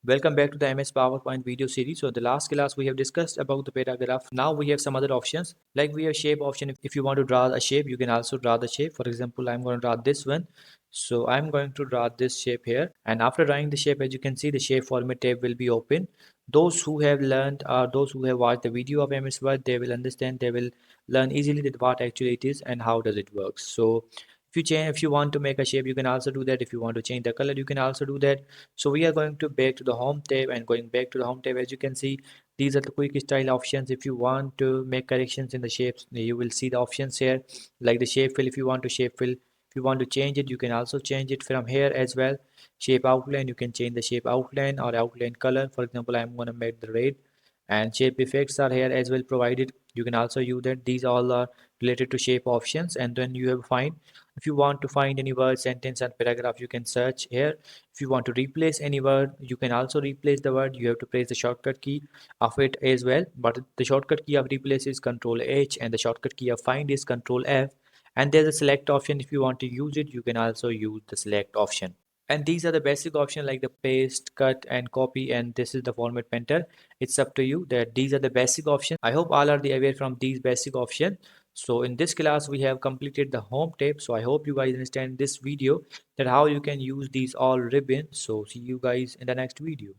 Welcome back to the MS PowerPoint video series. So the last class we have discussed about the paragraph. Now we have some other options. Like we have shape option. If you want to draw a shape, you can also draw the shape. For example, I'm going to draw this one. So I'm going to draw this shape here. And after drawing the shape, as you can see, the shape format tab will be open. Those who have learned or those who have watched the video of MS Word, they will understand, they will learn easily that what actually it is and how does it work. So if you want to make a shape, you can also do that. If you want to change the color, you can also do that. So we are going to back to the home tab, and going back to the home tab, as you can see, these are the quick style options. If you want to make corrections in the shapes, you will see the options here, like the shape fill. If you want to shape fill, if you want to change it, you can also change it from here as well. Shape outline, you can change the shape outline or outline color. For example, I'm going to make the red, and shape effects are here as well provided. You can also use that. These all are related to shape options. And then you have find, if you want to find any word, sentence and paragraph, you can search here. If you want to replace any word, you can also replace the word. You have to press the shortcut key of it as well, but the shortcut key of replace is Control H, and the shortcut key of find is Control F. And there's a select option. If you want to use it, you can also use the select option. And these are the basic options, like the paste, cut and copy, and this is the format painter. It's up to you. That these are the basic options. I hope all are the aware from these basic options. So in this class we have completed the home tab. So I hope you guys understand this video, that how you can use these all ribbons. So see you guys in the next video.